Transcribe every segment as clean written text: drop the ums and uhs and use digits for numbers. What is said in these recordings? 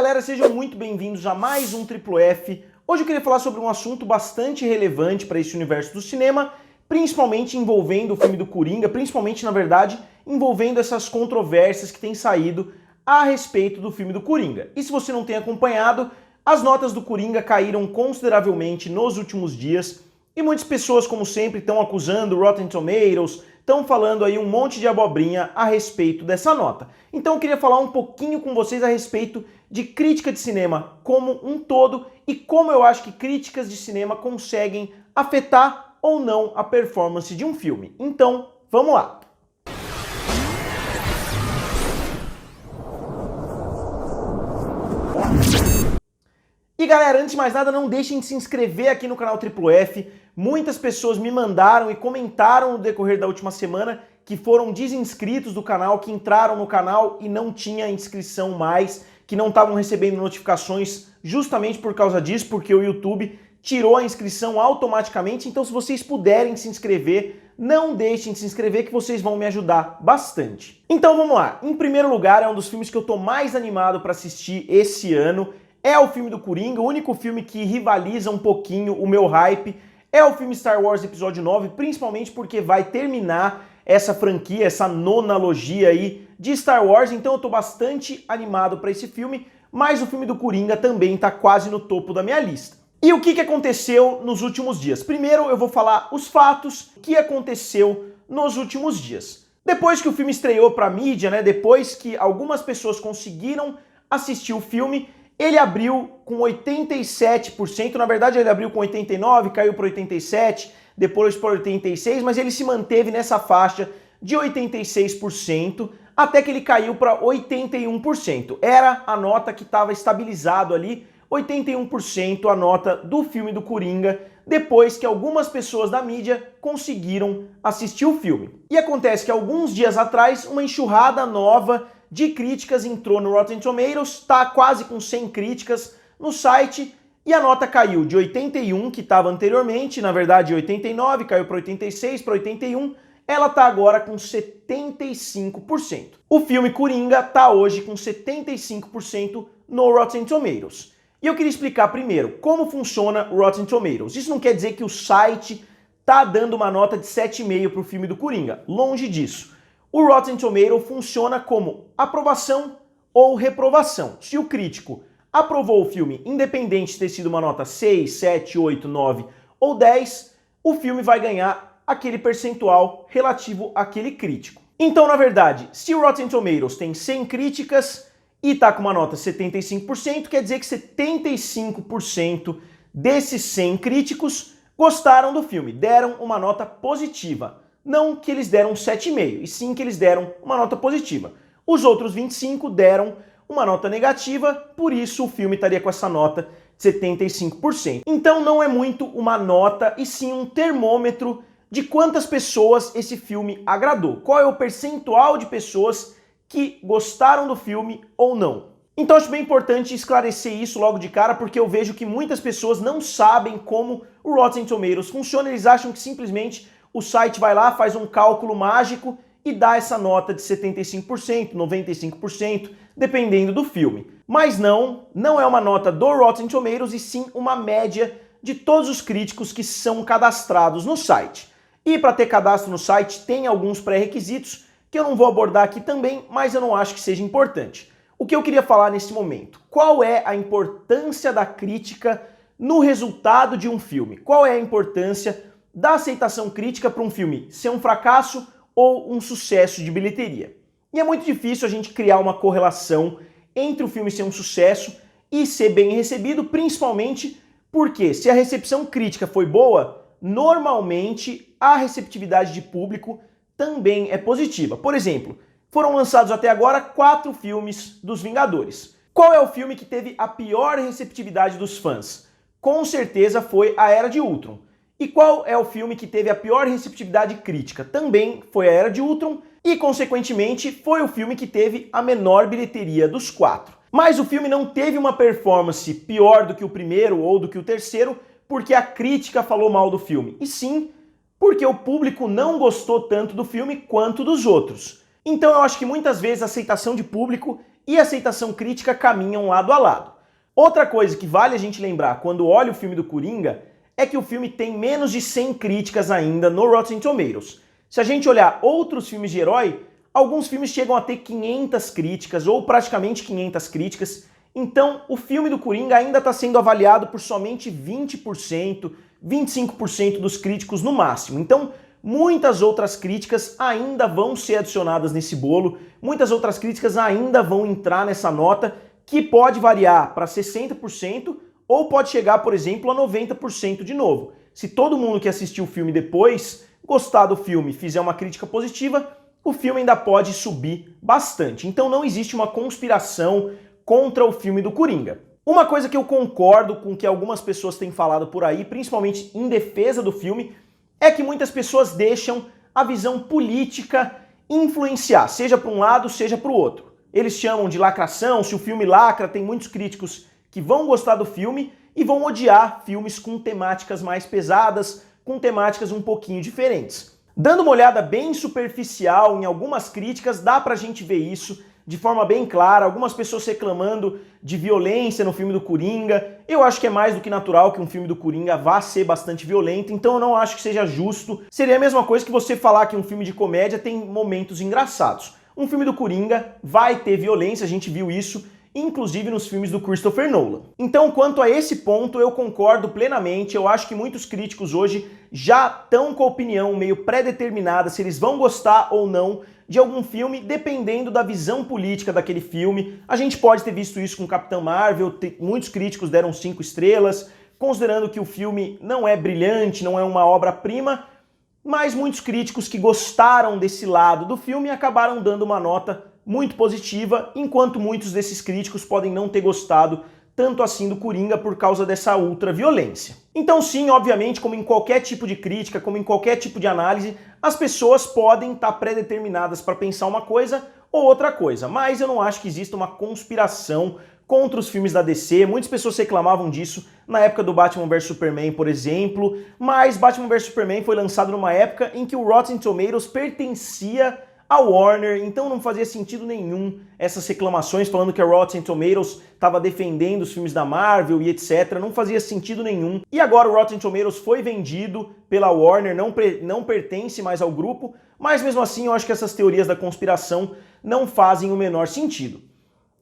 galera, sejam muito bem-vindos a mais um Triplo F. Hoje eu queria falar sobre um assunto bastante relevante para esse universo do cinema, principalmente envolvendo o filme do Coringa, principalmente, na verdade, envolvendo essas controvérsias que têm saído a respeito do filme do Coringa. E se você não tem acompanhado, as notas do Coringa caíram consideravelmente nos últimos dias e muitas pessoas, como sempre, estão acusando Rotten Tomatoes, estão falando aí um monte de abobrinha a respeito dessa nota. Então eu queria falar um pouquinho com vocês a respeito de crítica de cinema como um todo e como eu acho que críticas de cinema conseguem afetar ou não a performance de um filme. Então, vamos lá! E galera, antes de mais nada, não deixem de se inscrever aqui no canal Triplo F. Muitas pessoas me mandaram e comentaram no decorrer da última semana que foram desinscritos do canal, que entraram no canal e não tinha inscrição mais, que não estavam recebendo notificações justamente por causa disso, porque o YouTube tirou a inscrição automaticamente. Então, se vocês puderem se inscrever, não deixem de se inscrever que vocês vão me ajudar bastante. Então vamos lá. Em primeiro lugar, é um dos filmes que eu tô mais animado para assistir esse ano. É o filme do Coringa, o único filme que rivaliza um pouquinho o meu hype. É o filme Star Wars Episódio 9, principalmente porque vai terminar essa franquia, essa nonalogia aí de Star Wars. Então eu tô bastante animado para esse filme, mas o filme do Coringa também tá quase no topo da minha lista. E o que aconteceu nos últimos dias? Primeiro eu vou falar os fatos que aconteceu nos últimos dias. Depois que o filme estreou pra mídia, né, depois que algumas pessoas conseguiram assistir o filme, ele abriu com 87%, na verdade ele abriu com 89%, caiu para 87%, depois para 86%, mas ele se manteve nessa faixa de 86%, até que ele caiu para 81%. Era a nota que estava estabilizado ali, 81% a nota do filme do Coringa, depois que algumas pessoas da mídia conseguiram assistir o filme. E acontece que alguns dias atrás, uma enxurrada nova de críticas entrou no Rotten Tomatoes, tá quase com 100 críticas no site, e a nota caiu de 81, que estava anteriormente, na verdade 89, caiu para 86, para 81, ela tá agora com 75%. O filme Coringa tá hoje com 75% no Rotten Tomatoes. E eu queria explicar primeiro como funciona o Rotten Tomatoes. Isso não quer dizer que o site tá dando uma nota de 7,5 para o filme do Coringa, longe disso. O Rotten Tomatoes funciona como aprovação ou reprovação. Se o crítico aprovou o filme, independente de ter sido uma nota 6, 7, 8, 9 ou 10, o filme vai ganhar aquele percentual relativo àquele crítico. Então, na verdade, se o Rotten Tomatoes tem 100 críticas e está com uma nota 75%, quer dizer que 75% desses 100 críticos gostaram do filme, deram uma nota positiva. Não que eles deram 7,5, e sim que eles deram uma nota positiva. Os outros 25 deram uma nota negativa, por isso o filme estaria com essa nota de 75%. Então não é muito uma nota, e sim um termômetro de quantas pessoas esse filme agradou. Qual é o percentual de pessoas que gostaram do filme ou não. Então acho bem importante esclarecer isso logo de cara, porque eu vejo que muitas pessoas não sabem como o Rotten Tomatoes funciona, eles acham que simplesmente o site vai lá, faz um cálculo mágico e dá essa nota de 75%, 95%, dependendo do filme. Mas não é uma nota do Rotten Tomatoes, e sim uma média de todos os críticos que são cadastrados no site. E para ter cadastro no site tem alguns pré-requisitos que eu não vou abordar aqui também, mas eu não acho que seja importante. O que eu queria falar nesse momento? Qual é a importância da crítica no resultado de um filme? Qual é a importância da aceitação crítica para um filme ser um fracasso ou um sucesso de bilheteria? E é muito difícil a gente criar uma correlação entre o filme ser um sucesso e ser bem recebido, principalmente porque se a recepção crítica foi boa, normalmente a receptividade de público também é positiva. Por exemplo, foram lançados até agora 4 filmes dos Vingadores. Qual é o filme que teve a pior receptividade dos fãs? Com certeza foi A Era de Ultron. E qual é o filme que teve a pior receptividade crítica? Também foi A Era de Ultron e, consequentemente, foi o filme que teve a menor bilheteria dos 4. Mas o filme não teve uma performance pior do que o primeiro ou do que o terceiro porque a crítica falou mal do filme, e sim porque o público não gostou tanto do filme quanto dos outros. Então eu acho que muitas vezes a aceitação de público e aceitação crítica caminham lado a lado. Outra coisa que vale a gente lembrar quando olha o filme do Coringa é que o filme tem menos de 100 críticas ainda no Rotten Tomatoes. Se a gente olhar outros filmes de herói, alguns filmes chegam a ter 500 críticas ou praticamente 500 críticas. Então, o filme do Coringa ainda está sendo avaliado por somente 20%, 25% dos críticos no máximo. Então, muitas outras críticas ainda vão ser adicionadas nesse bolo, muitas outras críticas ainda vão entrar nessa nota, que pode variar para 60% ou pode chegar, por exemplo, a 90% de novo. Se todo mundo que assistiu o filme depois gostar do filme e fizer uma crítica positiva, o filme ainda pode subir bastante. Então não existe uma conspiração contra o filme do Coringa. Uma coisa que eu concordo com o que algumas pessoas têm falado por aí, principalmente em defesa do filme, é que muitas pessoas deixam a visão política influenciar, seja para um lado, seja para o outro. Eles chamam de lacração, se o filme lacra, tem muitos críticos que vão gostar do filme e vão odiar filmes com temáticas mais pesadas, com temáticas um pouquinho diferentes. Dando uma olhada bem superficial em algumas críticas, dá pra gente ver isso de forma bem clara, algumas pessoas reclamando de violência no filme do Coringa. Eu acho que é mais do que natural que um filme do Coringa vá ser bastante violento, então eu não acho que seja justo. Seria a mesma coisa que você falar que um filme de comédia tem momentos engraçados. Um filme do Coringa vai ter violência, a gente viu isso, inclusive nos filmes do Christopher Nolan. Então, quanto a esse ponto, eu concordo plenamente. Eu acho que muitos críticos hoje já estão com a opinião meio pré-determinada se eles vão gostar ou não de algum filme, dependendo da visão política daquele filme. A gente pode ter visto isso com Capitã Marvel, muitos críticos deram 5 estrelas, considerando que o filme não é brilhante, não é uma obra-prima, mas muitos críticos que gostaram desse lado do filme acabaram dando uma nota muito positiva, enquanto muitos desses críticos podem não ter gostado tanto assim do Coringa por causa dessa ultraviolência. Então sim, obviamente, como em qualquer tipo de crítica, como em qualquer tipo de análise, as pessoas podem estar pré-determinadas para pensar uma coisa ou outra coisa, mas eu não acho que exista uma conspiração contra os filmes da DC. Muitas pessoas reclamavam disso na época do Batman vs Superman, por exemplo, mas Batman vs Superman foi lançado numa época em que o Rotten Tomatoes pertencia a Warner, então não fazia sentido nenhum essas reclamações falando que a Rotten Tomatoes estava defendendo os filmes da Marvel e etc. Não fazia sentido nenhum. E agora o Rotten Tomatoes foi vendido pela Warner, não pertence mais ao grupo, mas mesmo assim eu acho que essas teorias da conspiração não fazem o menor sentido.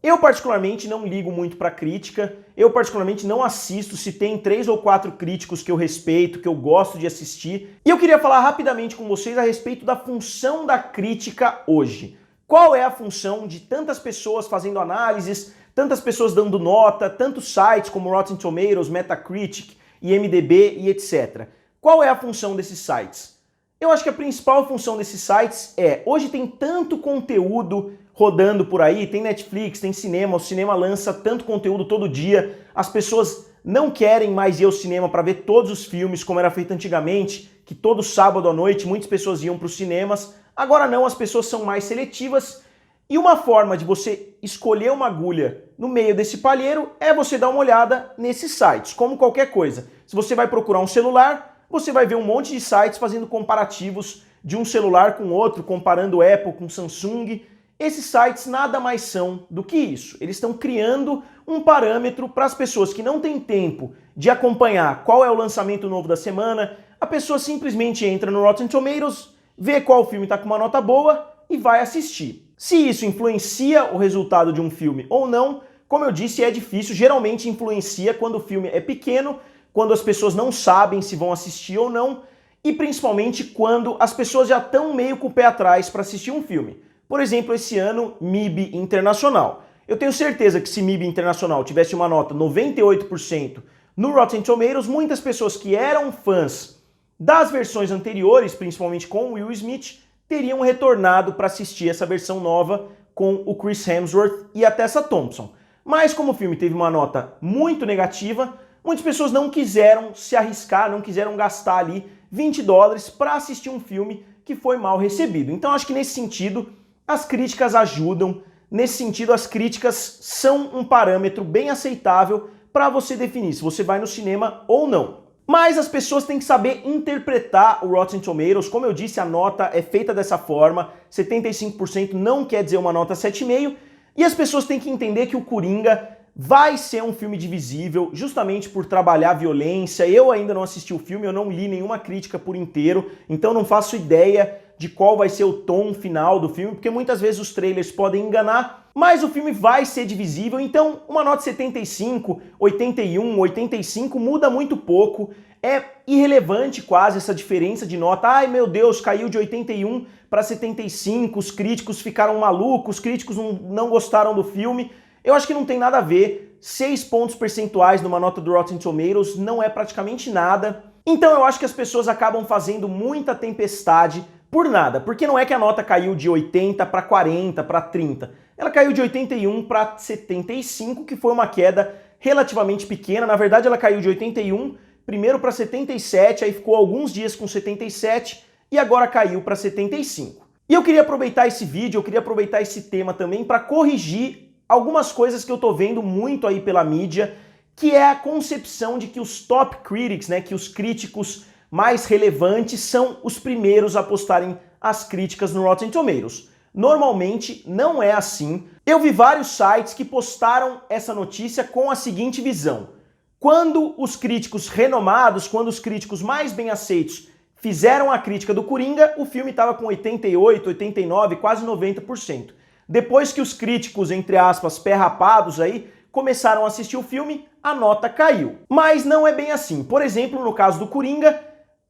Eu particularmente não ligo muito para crítica, eu particularmente não assisto se tem 3 ou 4 críticos que eu respeito, que eu gosto de assistir. E eu queria falar rapidamente com vocês a respeito da função da crítica hoje. Qual é a função de tantas pessoas fazendo análises, tantas pessoas dando nota, tantos sites como Rotten Tomatoes, Metacritic, IMDb e etc. Qual é a função desses sites? Eu acho que a principal função desses sites é, hoje tem tanto conteúdo rodando por aí, tem Netflix, tem cinema, o cinema lança tanto conteúdo todo dia, as pessoas não querem mais ir ao cinema para ver todos os filmes como era feito antigamente, que todo sábado à noite muitas pessoas iam para os cinemas, agora não, as pessoas são mais seletivas e uma forma de você escolher uma agulha no meio desse palheiro é você dar uma olhada nesses sites, como qualquer coisa. Se você vai procurar um celular, você vai ver um monte de sites fazendo comparativos de um celular com outro, comparando Apple com Samsung. Esses sites nada mais são do que isso. Eles estão criando um parâmetro para as pessoas que não têm tempo de acompanhar qual é o lançamento novo da semana. A pessoa simplesmente entra no Rotten Tomatoes, vê qual filme está com uma nota boa e vai assistir. Se isso influencia o resultado de um filme ou não, como eu disse, é difícil. Geralmente influencia quando o filme é pequeno, quando as pessoas não sabem se vão assistir ou não, e principalmente quando as pessoas já estão meio com o pé atrás para assistir um filme. Por exemplo, esse ano, MIB Internacional. Eu tenho certeza que se MIB Internacional tivesse uma nota 98% no Rotten Tomatoes, muitas pessoas que eram fãs das versões anteriores, principalmente com o Will Smith, teriam retornado para assistir essa versão nova com o Chris Hemsworth e a Tessa Thompson. Mas como o filme teve uma nota muito negativa, muitas pessoas não quiseram se arriscar, não quiseram gastar ali $20 para assistir um filme que foi mal recebido. Então acho que nesse sentido as críticas ajudam, nesse sentido as críticas são um parâmetro bem aceitável para você definir se você vai no cinema ou não. Mas as pessoas têm que saber interpretar o Rotten Tomatoes. Como eu disse, a nota é feita dessa forma, 75% não quer dizer uma nota 7,5, E as pessoas têm que entender que o Coringa vai ser um filme divisível, justamente por trabalhar violência. Eu ainda não assisti o filme, eu não li nenhuma crítica por inteiro, então não faço ideia de qual vai ser o tom final do filme, porque muitas vezes os trailers podem enganar, mas o filme vai ser divisível, então uma nota 75, 81, 85 muda muito pouco, é irrelevante quase essa diferença de nota. Ai meu Deus, caiu de 81 para 75, os críticos ficaram malucos, os críticos não gostaram do filme. Eu acho que não tem nada a ver, 6 pontos percentuais numa nota do Rotten Tomatoes não é praticamente nada. Então eu acho que as pessoas acabam fazendo muita tempestade por nada, porque não é que a nota caiu de 80 para 40, para 30. Ela caiu de 81 para 75, que foi uma queda relativamente pequena. Na verdade, ela caiu de 81 primeiro para 77, aí ficou alguns dias com 77 e agora caiu para 75. E eu queria aproveitar esse vídeo, eu queria aproveitar esse tema também para corrigir algumas coisas que eu tô vendo muito aí pela mídia, que é a concepção de que os top critics, né, que os críticos mais relevantes são os primeiros a postarem as críticas no Rotten Tomatoes. Normalmente não é assim. Eu vi vários sites que postaram essa notícia com a seguinte visão: quando os críticos renomados, quando os críticos mais bem aceitos fizeram a crítica do Coringa, o filme estava com 88, 89, quase 90%. Depois que os críticos, entre aspas, pé rapados aí, começaram a assistir o filme, a nota caiu. Mas não é bem assim. Por exemplo, no caso do Coringa,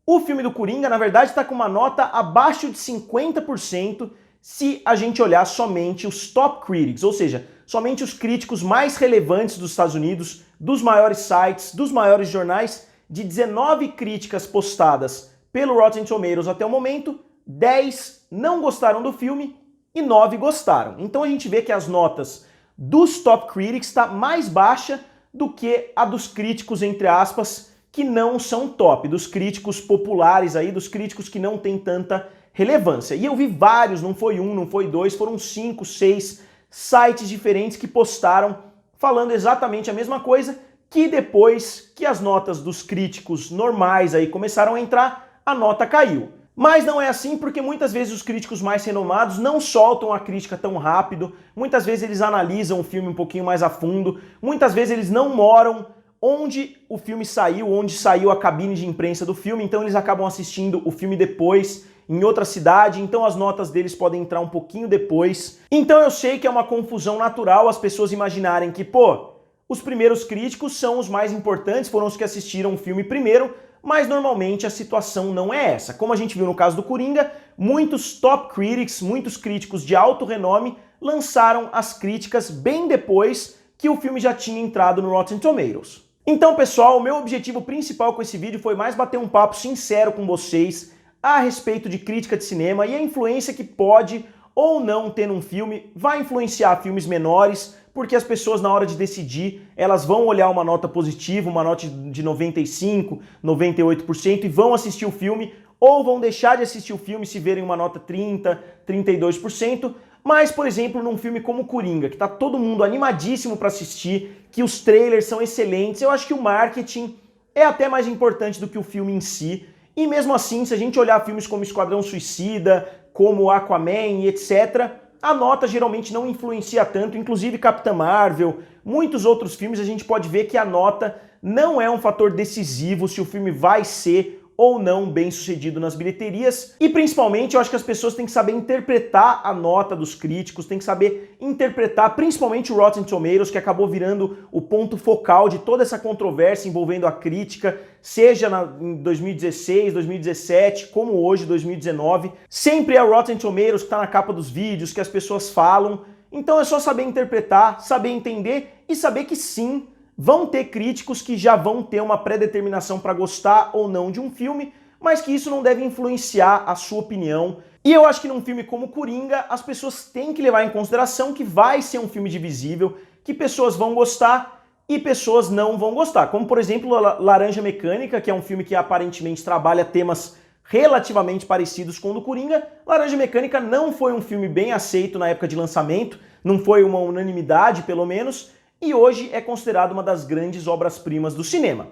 o filme do Coringa, na verdade, está com uma nota abaixo de 50% se a gente olhar somente os top critics, ou seja, somente os críticos mais relevantes dos Estados Unidos, dos maiores sites, dos maiores jornais. De 19 críticas postadas pelo Rotten Tomatoes até o momento, 10 não gostaram do filme e 9 gostaram. Então a gente vê que as notas dos top critics está mais baixa do que a dos críticos, entre aspas, que não são top, dos críticos populares aí, dos críticos que não têm tanta relevância. E eu vi vários, não foi um, não foi dois, foram 5, 6 sites diferentes que postaram falando exatamente a mesma coisa, que depois que as notas dos críticos normais aí começaram a entrar, a nota caiu. Mas não é assim porque muitas vezes os críticos mais renomados não soltam a crítica tão rápido, muitas vezes eles analisam o filme um pouquinho mais a fundo, muitas vezes eles não moram onde o filme saiu, onde saiu a cabine de imprensa do filme, então eles acabam assistindo o filme depois, em outra cidade, então as notas deles podem entrar um pouquinho depois. Então eu sei que é uma confusão natural as pessoas imaginarem que, pô, os primeiros críticos são os mais importantes, foram os que assistiram o filme primeiro, mas normalmente a situação não é essa. Como a gente viu no caso do Coringa, muitos top critics, muitos críticos de alto renome, lançaram as críticas bem depois que o filme já tinha entrado no Rotten Tomatoes. Então, pessoal, o meu objetivo principal com esse vídeo foi mais bater um papo sincero com vocês a respeito de crítica de cinema e a influência que pode ou não ter num filme, vai influenciar filmes menores, porque as pessoas na hora de decidir, elas vão olhar uma nota positiva, uma nota de 95, 98% e vão assistir o filme, ou vão deixar de assistir o filme se verem uma nota 30, 32%, mas, por exemplo, num filme como Coringa, que tá todo mundo animadíssimo para assistir, que os trailers são excelentes, eu acho que o marketing é até mais importante do que o filme em si, e mesmo assim, se a gente olhar filmes como Esquadrão Suicida, como Aquaman e etc., a nota geralmente não influencia tanto, inclusive Capitã Marvel, muitos outros filmes a gente pode ver que a nota não é um fator decisivo se o filme vai ser ou não bem sucedido nas bilheterias. E principalmente eu acho que as pessoas têm que saber interpretar a nota dos críticos, têm que saber interpretar principalmente o Rotten Tomatoes, que acabou virando o ponto focal de toda essa controvérsia envolvendo a crítica, seja em 2016, 2017, como hoje, 2019. Sempre é o Rotten Tomatoes que está na capa dos vídeos, que as pessoas falam. Então é só saber interpretar, saber entender e saber que sim, vão ter críticos que já vão ter uma pré-determinação para gostar ou não de um filme, mas que isso não deve influenciar a sua opinião. E eu acho que num filme como Coringa, as pessoas têm que levar em consideração que vai ser um filme divisível, que pessoas vão gostar e pessoas não vão gostar. Como, por exemplo, Laranja Mecânica, que é um filme que aparentemente trabalha temas relativamente parecidos com o do Coringa. Laranja Mecânica não foi um filme bem aceito na época de lançamento, não foi uma unanimidade, pelo menos, e hoje é considerado uma das grandes obras-primas do cinema.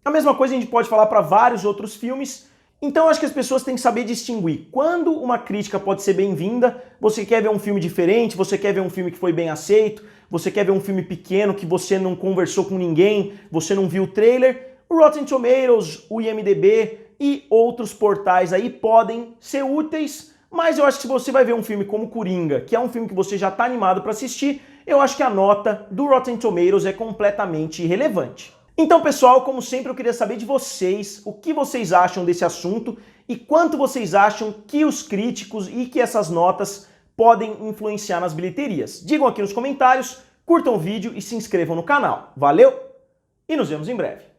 A mesma coisa a gente pode falar para vários outros filmes, Então eu acho que as pessoas têm que saber distinguir quando uma crítica pode ser bem-vinda, você quer ver um filme diferente, você quer ver um filme que foi bem aceito, você quer ver um filme pequeno que você não conversou com ninguém, você não viu o trailer, o Rotten Tomatoes, o IMDb e outros portais aí podem ser úteis, mas eu acho que se você vai ver um filme como Coringa, que é um filme que você já está animado para assistir, eu acho que a nota do Rotten Tomatoes é completamente irrelevante. Então, pessoal, como sempre, eu queria saber de vocês o que vocês acham desse assunto e quanto vocês acham que os críticos e que essas notas podem influenciar nas bilheterias. Digam aqui nos comentários, curtam o vídeo e se inscrevam no canal. Valeu e nos vemos em breve.